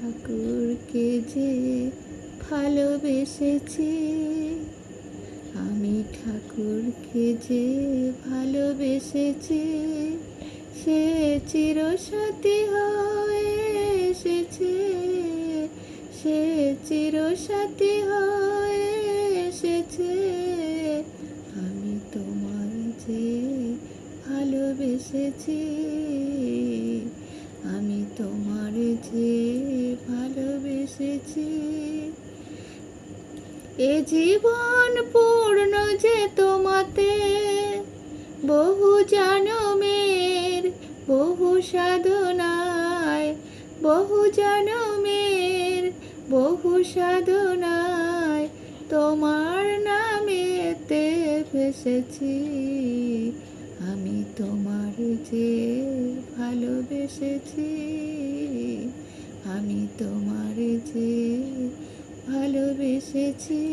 ঠাকুরকে যে ভালোবেসেছি, আমি ঠাকুরকে যে ভালোবেসেছি, সে চিরসাথী হয়ে এসেছে, সে চিরসাথী হয়ে এসেছে। আমি তোমায় যে ভালোবেসেছি, আমি তোমার যে ভালোবেসেছি। এ জীবন পূর্ণ যে তোমাতে, বহু জনমের বহু সাধনায়, বহু জনমের বহু সাধনায় তোমার নামেতে ভেসেছি। আমি তোমার যে ভালোবেসেছি, আমি তোমার যে ভালোবেসেছি।